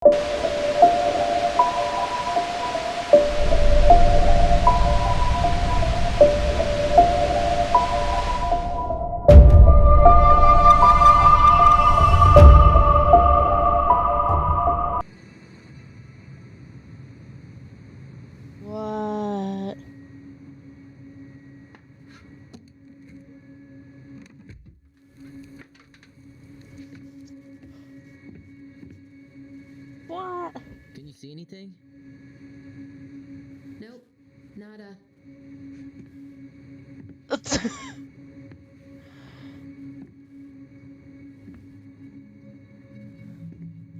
What? What? Can you see anything? Nope, nada.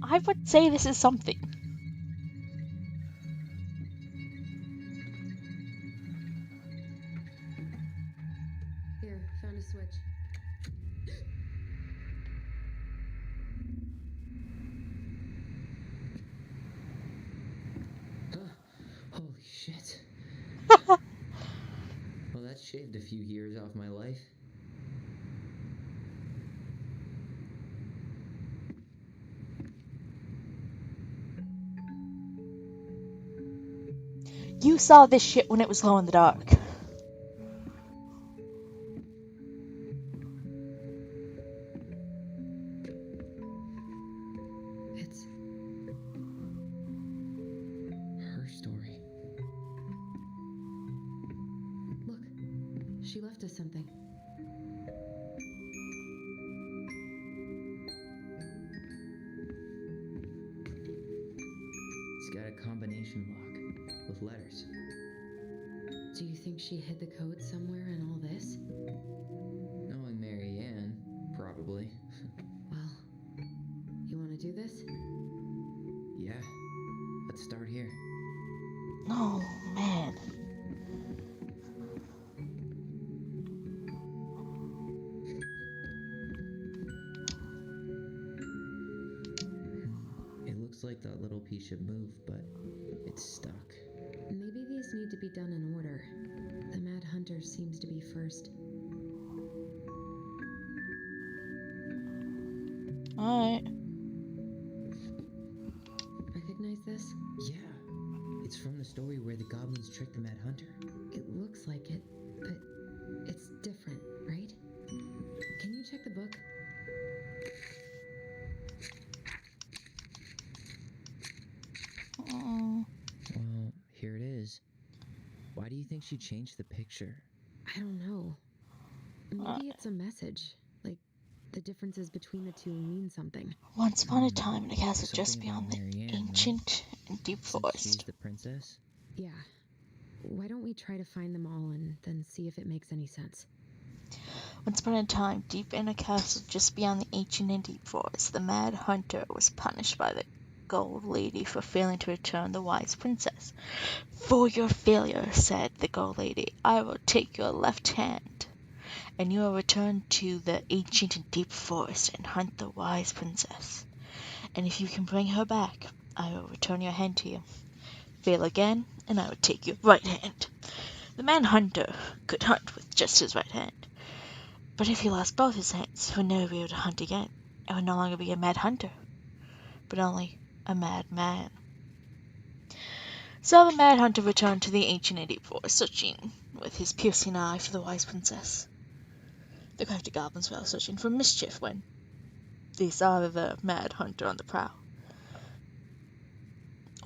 I would say this is something. Here, found a switch. Holy shit. Well, that shaved a few years off my life. You saw this shit when it was glow in the dark. It's Her story. look. She left us something. It's got a combination lock with letters. Do you think she hid the code somewhere in all this? Knowing Mary Ann, probably. Well, you want to do this? Yeah. Let's start here. Oh, man. It looks like that little piece should move, but it's stuck. Maybe these need to be done in order. The Mad Hunter seems to be first. Alright. Recognize this? Yeah. It's from the story where the goblins tricked the Mad Hunter. It looks like it, but it's different, right? Can you check the book? Mm. Well, here it is. Why do you think she changed the picture? I don't know. Maybe it's a message. Like, the differences between the two mean something. Once upon a time in a castle Something just about beyond the Mary Ann, right? ancient and deep Since she's forest. the princess? Yeah. Why don't we try to find them all and then see if it makes any sense? Once upon a time, deep in a castle just beyond the ancient and deep forest, the Mad Hunter was punished by the Gold Lady for failing to return the wise princess. "For your failure," said the Gold Lady, "I will take your left hand, and you will return to the ancient and deep forest and hunt the wise princess. And if you can bring her back, I will return your hand to you. Fail again, and I will take your right hand." The Mad Hunter could hunt with just his right hand. But if he lost both his hands, he would never be able to hunt again. It would no longer be a mad hunter, but only a mad man. So the Mad Hunter returned to the ancient and deep forest, searching with his piercing eye for the wise princess. The crafty goblins were out searching for mischief when they saw the Mad Hunter on the prowl.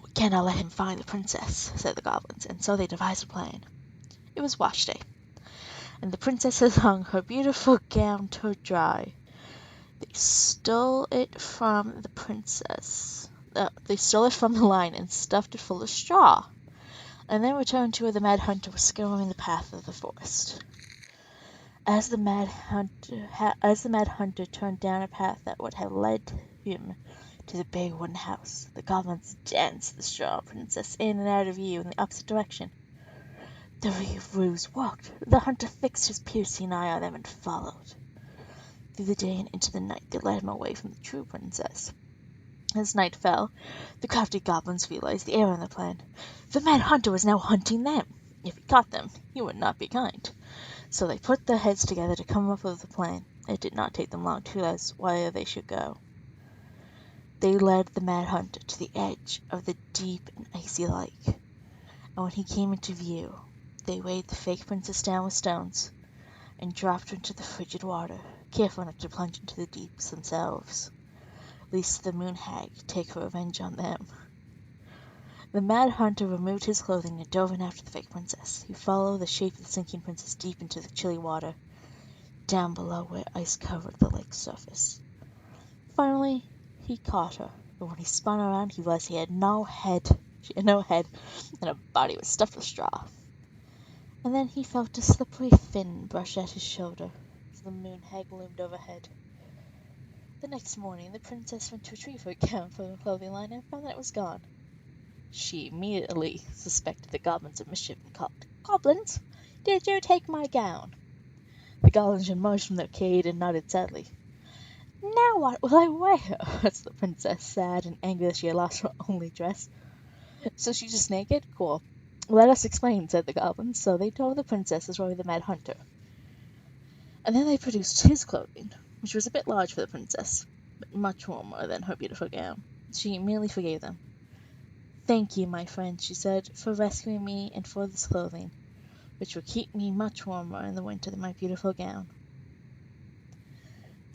"We cannot let him find the princess," said the goblins, and so they devised a plan. It was wash day, and the princess had hung her beautiful gown to dry. They stole it from the princess. They stole it from the lion and stuffed it full of straw, and then returned to where the Mad Hunter was scouring the path of the forest. As the Mad Hunter turned down a path that would have led him to the big wooden house, the goblins danced the straw princess in and out of view in the opposite direction. The ruse worked. The hunter fixed his piercing eye on them and followed. Through the day and into the night, they led him away from the true princess. As night fell, the crafty goblins realized the error in the plan. The Mad Hunter was now hunting them. If he caught them, he would not be kind. So they put their heads together to come up with a plan. It did not take them long to realize where they should go. They led the Mad Hunter to the edge of the deep and icy lake, and when he came into view, they weighed the fake princess down with stones and dropped her into the frigid water, careful not to plunge into the deeps themselves, lest the moon hag take her revenge on them. The Mad Hunter removed his clothing and dove in after the fake princess, who followed the shape of the sinking princess deep into the chilly water, down below where ice covered the lake's surface. Finally, he caught her, but when he spun around, he realized he had no head. She had no head, and her body was stuffed with straw. And then he felt a slippery fin brush at his shoulder as the moon hag loomed overhead. The next morning, the princess went to retrieve her gown from the clothing line and found that it was gone. She immediately suspected the goblins of mischief and called, "Goblins, did you take my gown?" The goblins emerged from their cave and nodded sadly. "Now what will I wear?" asked the princess, sad and angry that she had lost her only dress. "So she's just naked? Cool. Let us explain," said the goblins. So they told the princess the story of the Mad Hunter. And then they produced his clothing, which was a bit large for the princess, but much warmer than her beautiful gown. She immediately forgave them. "Thank you, my friend," she said, "for rescuing me and for this clothing, which will keep me much warmer in the winter than my beautiful gown."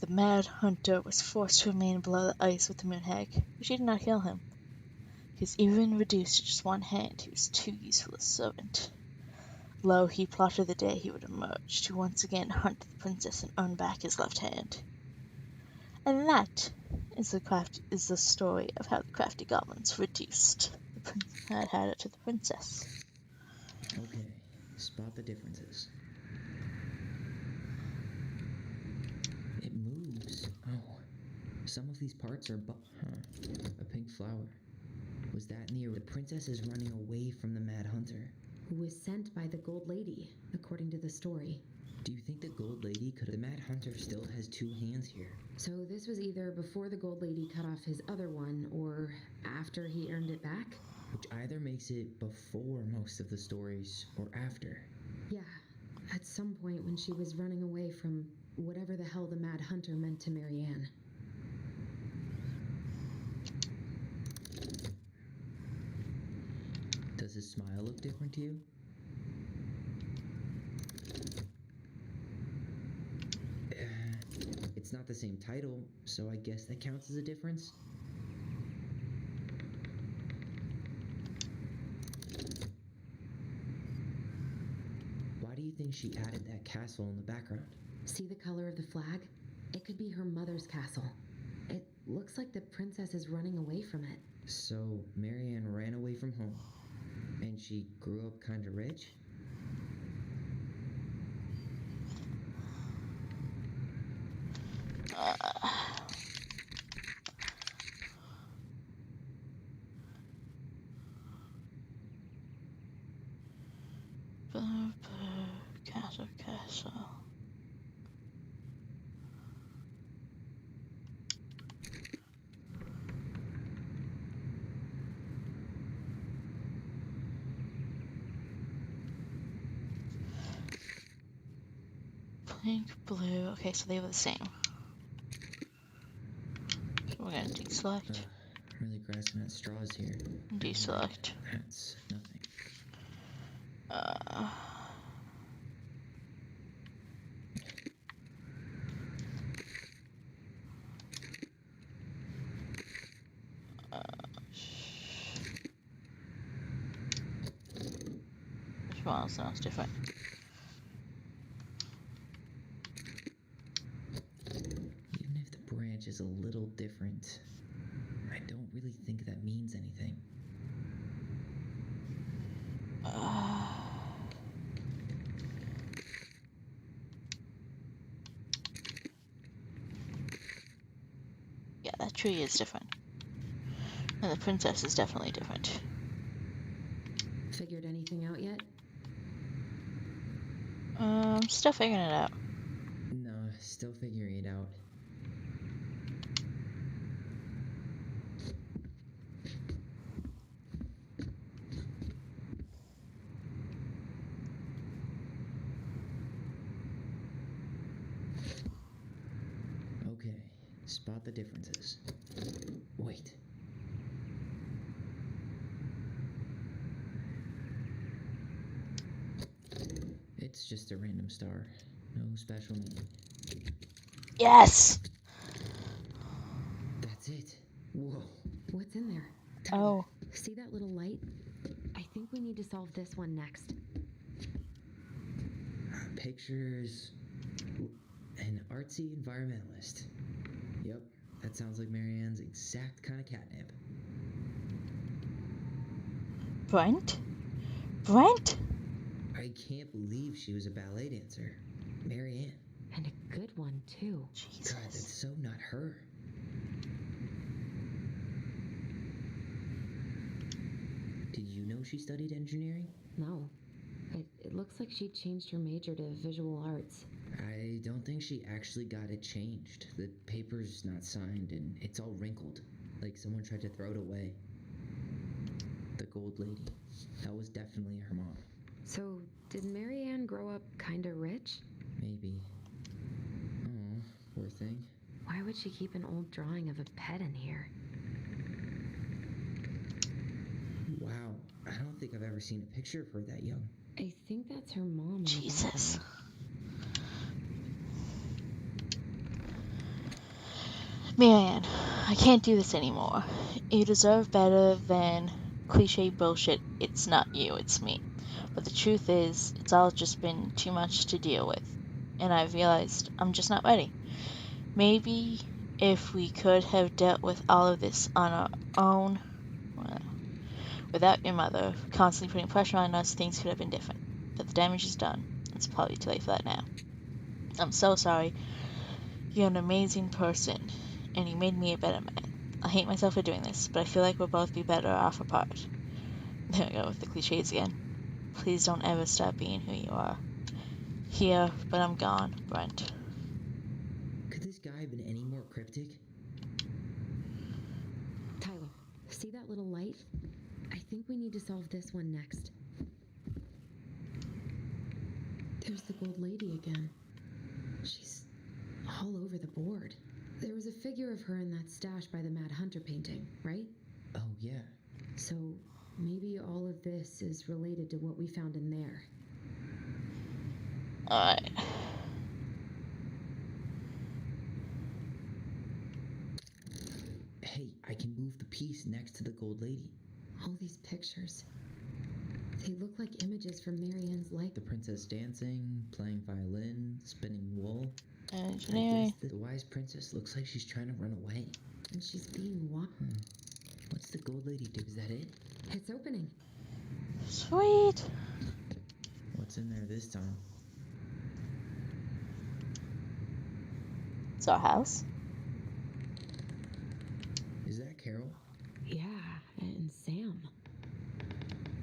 The Mad Hunter was forced to remain below the ice with the moon hag, but she did not kill him. Because even reduced to just one hand, he was too useful a servant. Lo, he plotted the day he would emerge to once again hunt the princess and earn back his left hand. And that is the story of how the crafty goblins reduced the Mad Hatter to the princess. Okay, spot the differences. It moves. Oh, some of these parts are a pink flower. Was that near the princess is running away from the Mad Hunter? Who was sent by the Gold Lady, according to the story. Do you think the Gold Lady could... The Mad Hunter still has two hands here. So this was either before the Gold Lady cut off his other one, or after he earned it back? Which either makes it before most of the stories, or after. Yeah, at some point when she was running away from whatever the hell the Mad Hunter meant to Marianne. Does his smile look different to you? It's not the same title, so I guess that counts as a difference. Why do you think she added that castle in the background? See the color of the flag? It could be her mother's castle. It looks like the princess is running away from it. So Marianne ran away from home, and she grew up kinda rich? Castle. Pink, blue. Okay, so they were the same. So we're gonna deselect. Really grasping at straws here. Deselect. That's nothing. Which one sounds different? Even if the branch is a little different, I don't really think that means anything. Yeah, that tree is different. And the princess is definitely different. Figured anything out yet? Still figuring it out. No, still figuring it out. Okay, spot the differences. Wait. It's just a random star. No special name. Yes! That's it. Whoa. What's in there? Tyler, Oh. see that little light? I think we need to solve this one next. Pictures. An artsy environmentalist. Yep, that sounds like Marianne's exact kind of catnip. Brent? Brent? I can't believe she was a ballet dancer. Marianne. And a good one, too. Jesus. God, that's so not her. Did you know she studied engineering? No. It looks like she changed her major to visual arts. I don't think she actually got it changed. The paper's not signed and it's all wrinkled, like someone tried to throw it away. The gold lady. That was definitely her mom. So, did Marianne grow up kinda rich? Maybe. Oh, poor thing. Why would she keep an old drawing of a pet in here? Wow, I don't think I've ever seen a picture of her that young. I think that's her mom. in the Jesus. background. Marianne, I can't do this anymore. You deserve better than cliche bullshit, it's not you, it's me. But the truth is, it's all just been too much to deal with. And I've realized I'm just not ready. Maybe if we could have dealt with all of this on our own, without your mother constantly putting pressure on us, things could have been different. But the damage is done. It's probably too late for that now. I'm so sorry. You're an amazing person, and you made me a better man. I hate myself for doing this, but I feel like we'll both be better off apart. There we go with the cliches again. Please don't ever stop being who you are. Here, but I'm gone, Brent. Could this guy have been any more cryptic? Tyler, see that little light? I think we need to solve this one next. There's the gold lady again. She's all over the board. There was a figure of her in that stash by the Mad Hunter painting, right? Oh, yeah. So maybe all of this is related to what we found in there. Alright. Hey, I can move the piece next to the gold lady. All these pictures. They look like images from Marianne's life. The princess dancing, playing violin, spinning wool. I Engineering. guess the wise princess looks like she's trying to run away. And she's being What's the gold lady do? Is that it? It's opening. Sweet. What's in there this time? It's our house. Is that Carol? Yeah, and Sam.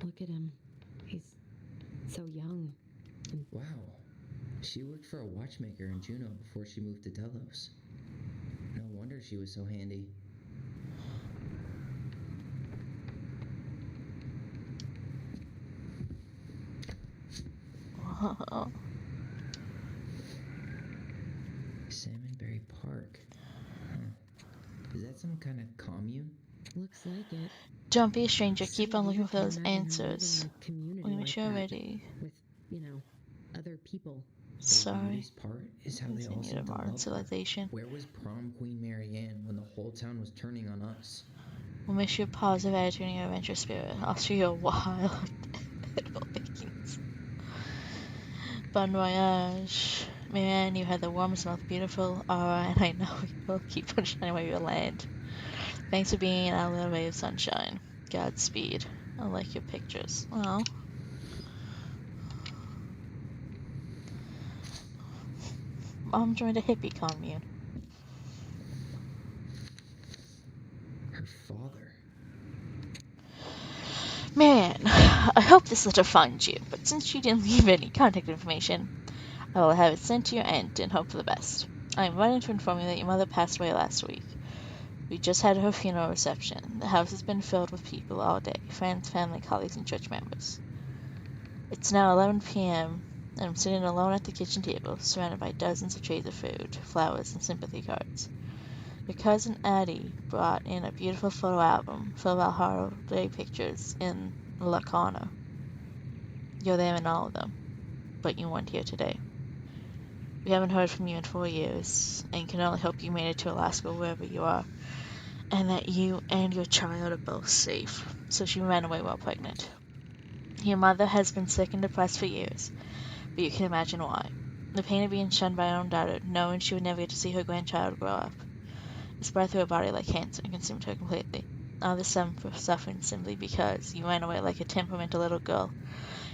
Look at him. He's so young. Wow. She worked for a watchmaker in Juneau before she moved to Delos. No wonder she was so handy. Salmonberry Park. Is that some kind of commune? Looks like it. Don't be a stranger. Keep So on looking weird for to those imagine her answers. living in a community When we like sure that, ready. with, other people. So the Sorry. weirdest part is how they all Continue seem to to modern love her. civilization. Where was prom queen Marianne when the whole town was turning on us? We'll miss your positive attitude and your adventurous spirit. I'll show you a while of edible pickings. Bon voyage. Marianne, you had the warmest, most beautiful aura, and I know you'll keep on shining where you land. Thanks for being our little ray of sunshine. Godspeed. I like your pictures. Oh. Mom joined a hippie commune. Her father. Marianne, I hope this letter finds you, but since you didn't leave any contact information, I will have it sent to your aunt and hope for the best. I am writing to inform you that your mother passed away last week. We just had her funeral reception. The house has been filled with people all day, friends, family, colleagues, and church members. It's now 11 p.m., and I'm sitting alone at the kitchen table, surrounded by dozens of trays of food, flowers, and sympathy cards. Your cousin Addie brought in a beautiful photo album full of our holiday pictures in La Corner. You're there in all of them, but you weren't here today. We haven't heard from you in 4 years, and can only hope you made it to Alaska wherever you are, and that you and your child are both safe. So she ran away while pregnant. Your mother has been sick and depressed for years, but you can imagine why. The pain of being shunned by her own daughter, knowing she would never get to see her grandchild grow up. It spread through her body like cancer and consumed her completely. All this suffering simply because you ran away like a temperamental little girl,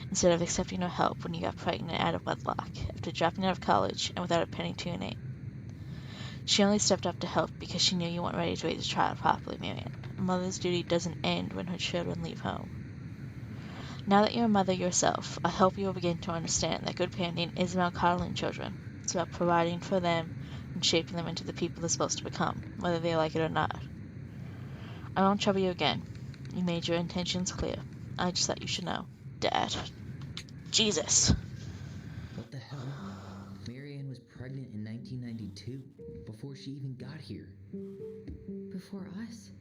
instead of accepting her help when you got pregnant out of wedlock, after dropping out of college and without a penny to your name. She only stepped up to help because she knew you weren't ready to raise a child properly, Marianne. A mother's duty doesn't end when her children leave home. Now that you're a mother yourself, I hope you will begin to understand that good parenting isn't about coddling children. It's about providing for them and shaping them into the people they're supposed to become, whether they like it or not. I won't trouble you again. You made your intentions clear. I just thought you should know. Dad. Jesus. What the hell? Marianne was pregnant in 1992, before she even got here. Before us?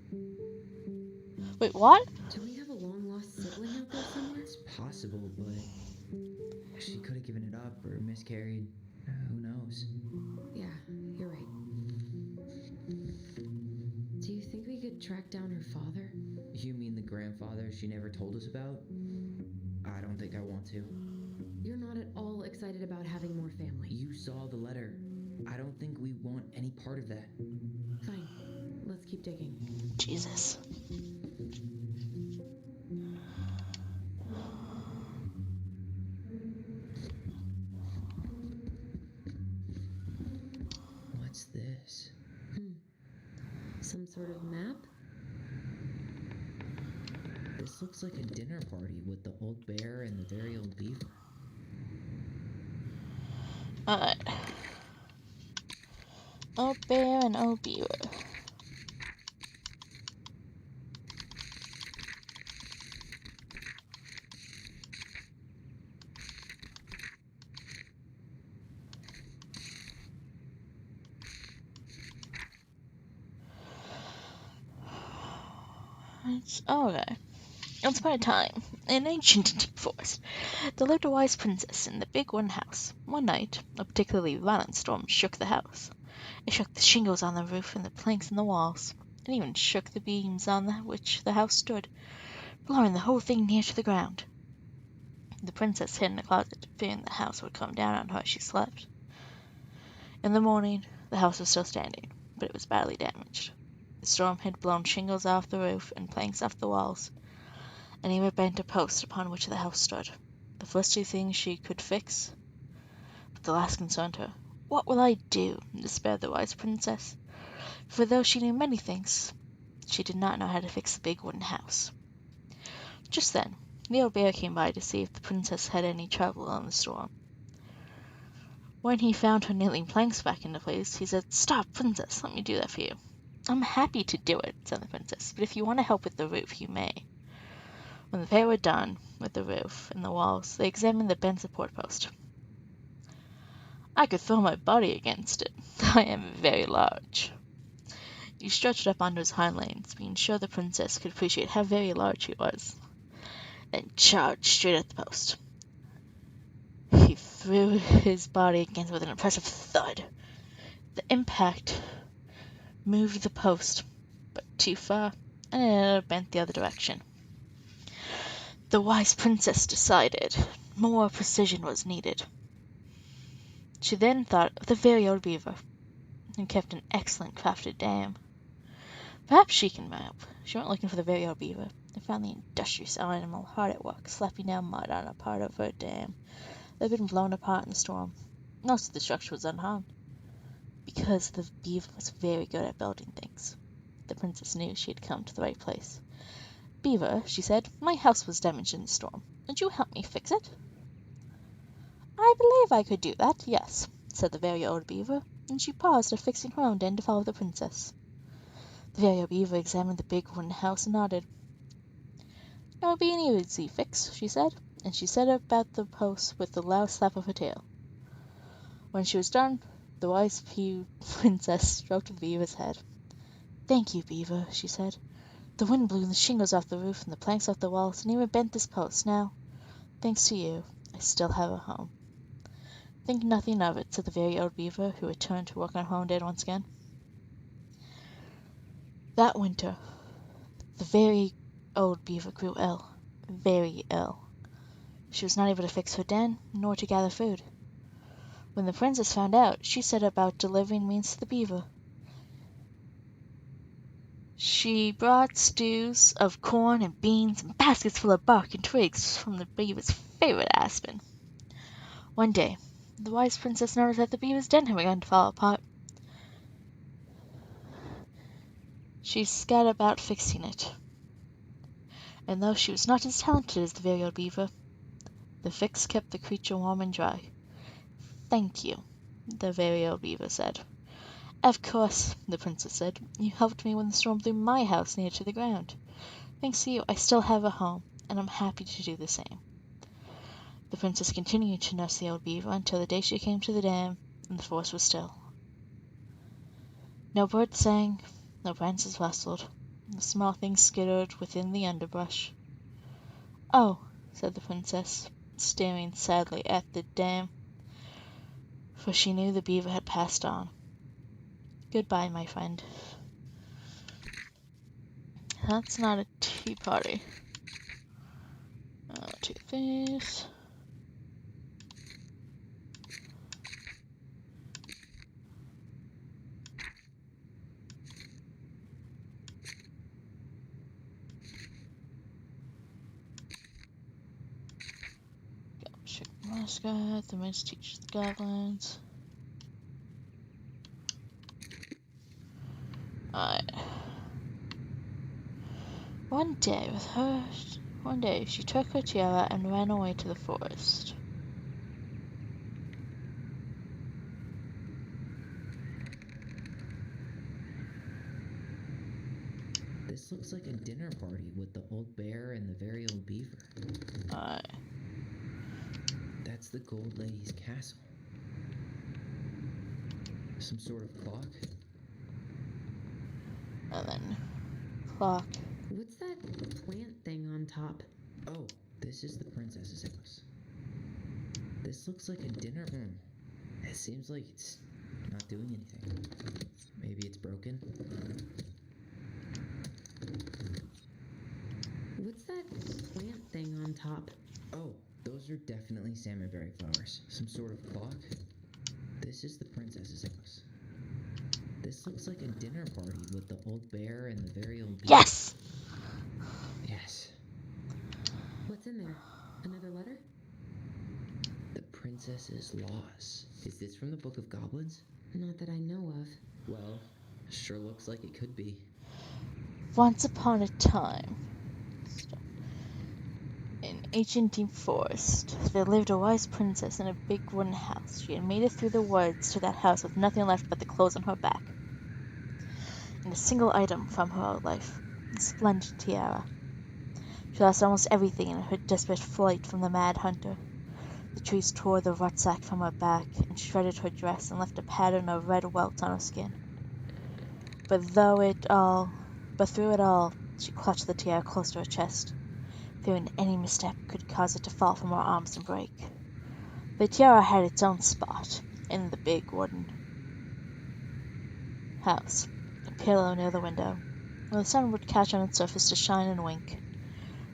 Wait, what? Do we have a long-lost sibling out there somewhere? It's possible, but she could have given it up or miscarried. Who knows? Yeah, you're right. Do you think we could track down her father? You mean the grandfather she never told us about? I don't think I want to. You're not at all excited about having more family. You saw the letter. I don't think we want any part of that. Fine. Let's keep digging. Jesus. What's this? Some sort of map? This looks like a dinner party with the old bear and the very old beaver. Alright. Old bear and old beaver. Okay. Once upon a time, in ancient and deep forest, there lived a wise princess in the big wooden house. One night, a particularly violent storm shook the house. It shook the shingles on the roof and the planks in the walls. It even shook the beams on which the house stood, blowing the whole thing near to the ground. The princess hid in a closet, fearing the house would come down on her as she slept. In the morning, the house was still standing, but it was badly damaged. The storm had blown shingles off the roof and planks off the walls, and even bent a post upon which the house stood. The first two things she could fix, but the last concerned her. What will I do? Despaired the wise princess, for though she knew many things, she did not know how to fix the big wooden house. Just then, the old bear came by to see if the princess had any trouble in the storm. When he found her nailing planks back into place, he said, "Stop, princess, let me do that for you." "I'm happy to do it," said the princess, "but if you want to help with the roof, you may." When the pair were done with the roof and the walls, they examined the bent support post. "I could throw my body against it. I am very large." He stretched up onto his hind legs, being sure the princess could appreciate how very large he was, then charged straight at the post. He threw his body against it with an impressive thud. The impact moved the post, but too far, and it bent the other direction. The wise princess decided more precision was needed. She then thought of the very old beaver, who kept an excellent crafted dam. Perhaps she can help. She went looking for the very old beaver, and found the industrious animal hard at work, slapping down mud on a part of her dam that had been blown apart in the storm. Most of the structure was unharmed, because the beaver was very good at building things. The princess knew she had come to the right place. "Beaver," she said, "my house was damaged in the storm. Would you help me fix it?" "I believe I could do that, yes," said the very old beaver, and she paused at fixing her own den to follow the princess. The very old beaver examined the big wooden house and nodded. "It will be an easy fix," she said, and she set about the post with a loud slap of her tail. When she was done, the wise princess stroked the beaver's head. "Thank you, Beaver," she said. "The wind blew the shingles off the roof and the planks off the walls, and even bent this post. Now, thanks to you, I still have a home." "Think nothing of it," said the very old Beaver, who returned to work on her own dad once again. That winter, the very old Beaver grew ill, very ill. She was not able to fix her den, nor to gather food. When the princess found out, she set about delivering means to the Beaver. She brought stews of corn and beans and baskets full of bark and twigs from the Beaver's favorite aspen. One day, the wise princess noticed that the Beaver's den had begun to fall apart. She set about fixing it, and though she was not as talented as the very old Beaver, the fix kept the creature warm and dry. "Thank you," the very old Beaver said. "Of course," the princess said, "you helped me when the storm threw my house near to the ground. Thanks to you, I still have a home, and I'm happy to do the same." The princess continued to nurse the old Beaver until the day she came to the dam, and the forest was still. No birds sang, no branches rustled, the small things skittered within the underbrush. "Oh," said the princess, staring sadly at the dam, for she knew the Beaver had passed on. "Goodbye, my friend." That's not a tea party. I'll take these. Check the mascot, the moose teaches the goblins. Alright. One day she took her tiara and ran away to the forest. This looks like a dinner party with the old bear and the very old beaver. Alright. That's the gold lady's castle. Some sort of clock? And then clock. What's that plant thing on top? Oh, this is the princess's house. This looks like a dinner. It seems like it's not doing anything. Maybe it's broken? What's that plant thing on top? Oh, those are definitely salmonberry flowers. Some sort of clock? This is the princess's house. This looks like a dinner party with the old bear and the very old beaver. Yes! Yes. What's in there? Another letter? The princess's laws. Is this from the Book of Goblins? Not that I know of. Well, sure looks like it could be. Once upon a time, in ancient deep forest, there lived a wise princess in a big wooden house. She had made it through the woods to that house with nothing left but the clothes on her back, and a single item from her old life, a splendid tiara. She lost almost everything in her desperate flight from the mad hunter. The trees tore the rucksack from her back and shredded her dress and left a pattern of red welts on her skin. But through it all, she clutched the tiara close to her chest, fearing any misstep could cause it to fall from her arms and break. The tiara had its own spot in the big wooden house, a pillow near the window, where the sun would catch on its surface to shine and wink.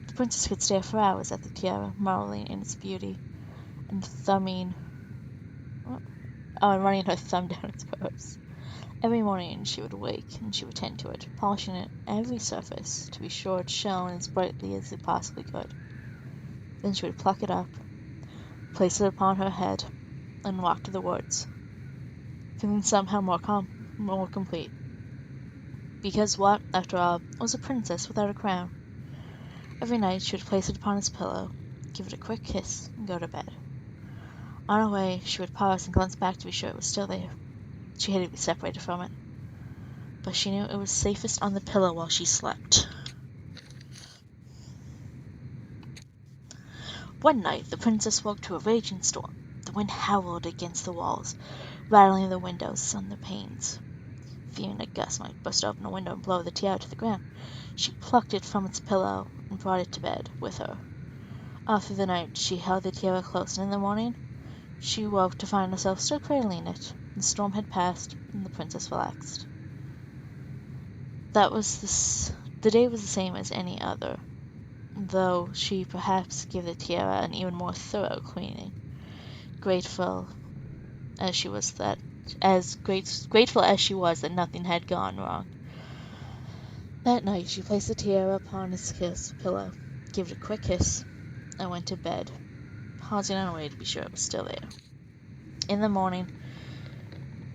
The princess could stare for hours at the tiara, marveling in its beauty, and running her thumb down its curves. Every morning she would wake and she would tend to it, polishing it every surface to be sure it shone as brightly as it possibly could. Then she would pluck it up, place it upon her head, and walk to the woods, feeling somehow more complete. Because what, after all, was a princess without a crown? Every night she would place it upon his pillow, give it a quick kiss, and go to bed. On her way, she would pause and glance back to be sure it was still there. She hated to be separated from it, but she knew it was safest on the pillow while she slept. One night, the princess woke to a raging storm. The wind howled against the walls, rattling the windows and the panes. fearing a gust might bust open a window and blow the tiara to the ground. She plucked it from its pillow and brought it to bed with her. All through the night she held the tiara close, and in the morning she woke to find herself still cradling it. The storm had passed, and the princess relaxed. The day was the same as any other, though she perhaps gave the tiara an even more thorough cleaning. Grateful as she was that nothing had gone wrong. That night she placed the tiara upon its pillow, gave it a quick kiss, and went to bed, pausing on her way to be sure it was still there. In the morning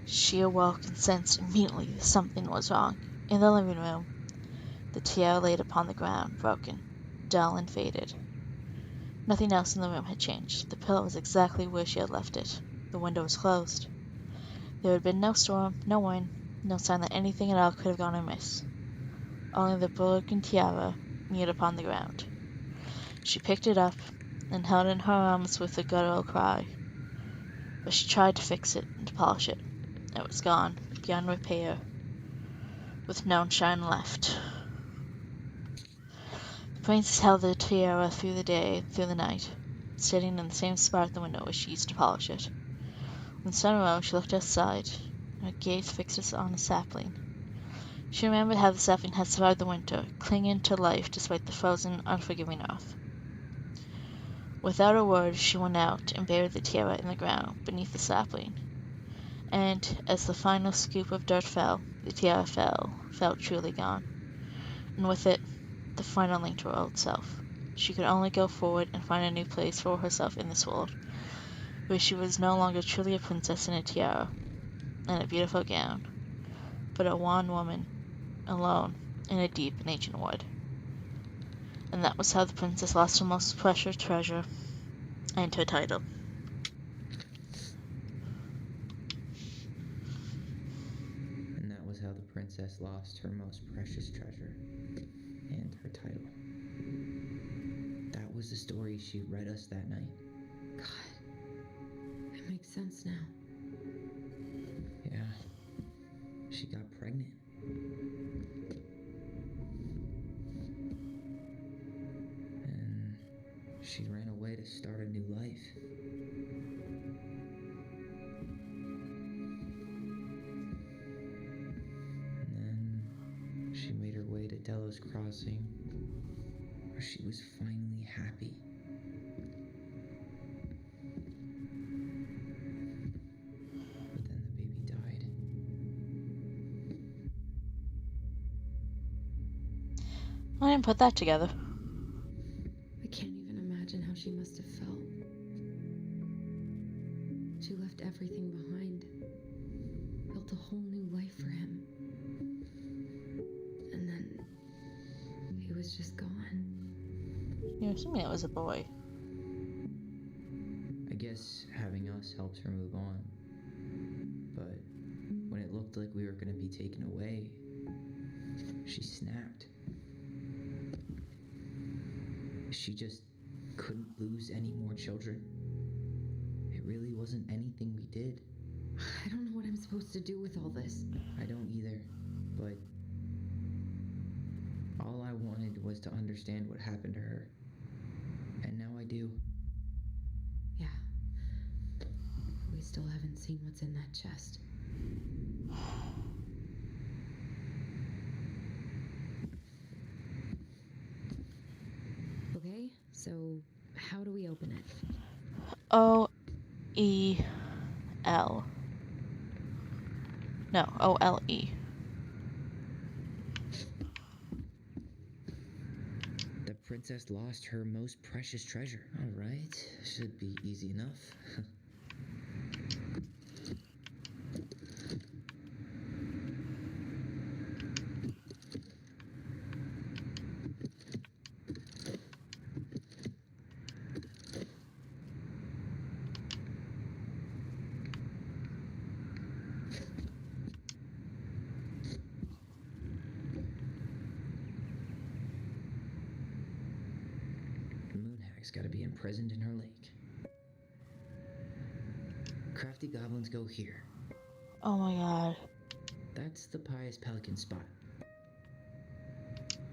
she awoke and sensed immediately that something was wrong. In the living room, the tiara laid upon the ground, broken, dull, and faded. Nothing else in the room had changed. The pillow was exactly where she had left it. The window was closed. There had been no storm, no wind, no sign that anything at all could have gone amiss. Only the broken tiara kneeled upon the ground. She picked it up and held it in her arms with a guttural cry. But she tried to fix it and to polish it. It was gone, beyond repair, with no shine left. The princess held the tiara through the day and through the night, sitting in the same spot at the window where she used to polish it. When the sun rose, she looked outside, and her gaze fixed on a sapling. She remembered how the sapling had survived the winter, clinging to life despite the frozen, unforgiving earth. Without a word, she went out and buried the tiara in the ground beneath the sapling. And as the final scoop of dirt fell, the tiara felt truly gone. And with it, the final link to her old self. She could only go forward and find a new place for herself in this world, where she was no longer truly a princess in a tiara and a beautiful gown, but a wan woman, alone in a deep and ancient wood. And that was how the princess lost her most precious treasure and her title. And that was how the princess lost her most precious treasure and her title. That was the story she read us that night. God, it makes sense now. Yeah, she got pregnant. And she ran away to start a new life. And then she made her way to Delos Crossing, where she was finally happy. But then the baby died. I didn't put that together. I can't even imagine how she must have felt. She left everything behind, built a whole new life for him. And then he was just gone. You're assuming it was a boy. I guess having us helped her move on. But when it looked like we were going to be taken away, she snapped. She just couldn't lose any more children. It really wasn't anything we did. I don't know what I'm supposed to do with all this. I don't either, but all I wanted was to understand what happened to her. And now I do. Yeah. We still haven't seen what's in that chest. Okay, so how do we open it? O-E-L. No, O-L-E. The princess lost her most precious treasure. All right, should be easy enough. The moon hag's gotta be imprisoned in her lake. Crafty goblins go here. Oh my god. That's the pious pelican spot.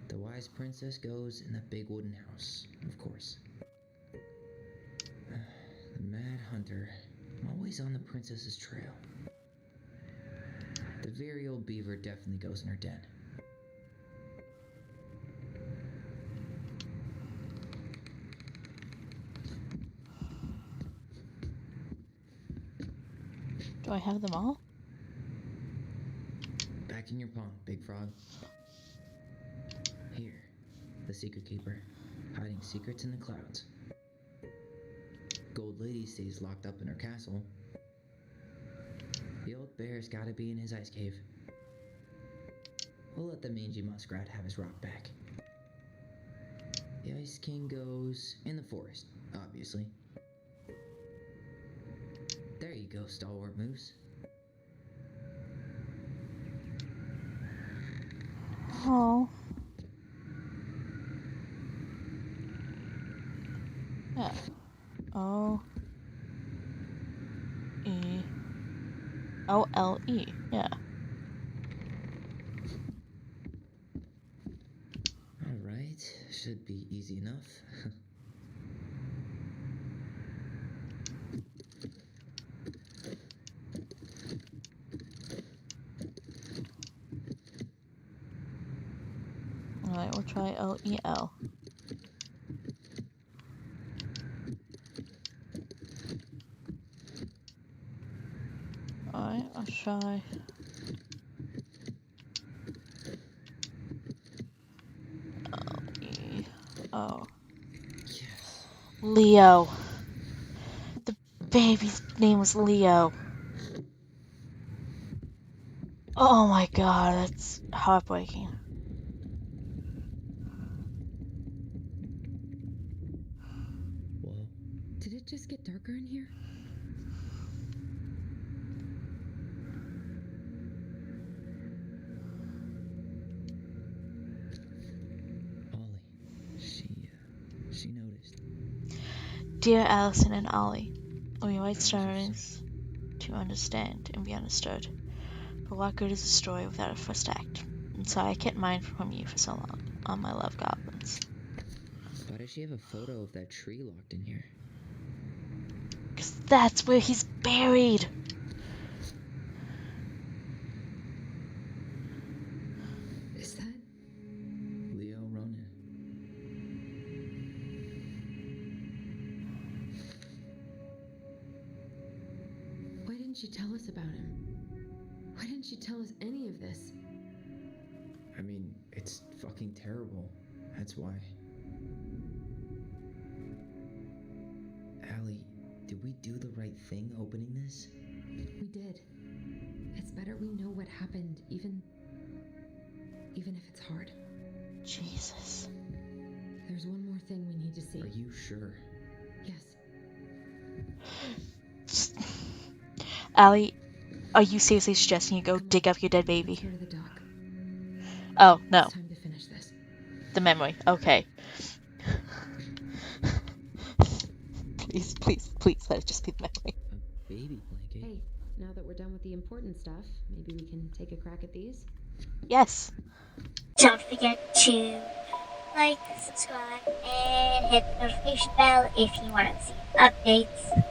The wise princess goes in the big wooden house, of course. The mad hunter, always on the princess's trail. The very old beaver definitely goes in her den. Do I have them all? Back in your pond, Big Frog. Here, the secret keeper, hiding secrets in the clouds. Gold Lady stays locked up in her castle. The old bear's gotta be in his ice cave. We'll let the mangy muskrat have his rock back. The Ice King goes in the forest, obviously. There you go, stalwart moose. Oh. Yeah. O-E-O-L-E. Yeah. Alright, should be easy enough. Alright, we'll try L-E-L. Alright, I'll try L-E-O. Yes. Leo. The baby's name was Leo. Oh my god, that's heartbreaking. Whoa. Did it just get darker in here? Ollie. She noticed. Dear Alyson and Ollie, we write stories to understand and be understood. But what good is a story without a first act? And so I kept mine from you for so long, on my love goblins. Why does she have a photo of that tree locked in here? 'Cause that's where he's buried! Is that? Leo Ronan. Why didn't she tell us about him? Why didn't she tell us any of this? I mean, it's fucking terrible. That's why. Allie, did we do the right thing opening this? We did. It's better we know what happened, even if it's hard. Jesus. There's one more thing we need to see. Are you sure? Yes. Allie, are you seriously suggesting you go Come on, dig up your dead baby? Let's go to the dock. Oh, no. It's time to finish this. The memory. Okay. Please, please, please, let it just be the memory. A baby blanket? Hey, now that we're done with the important stuff, maybe we can take a crack at these? Yes. Don't forget to like, subscribe, and hit the notification bell if you want to see updates.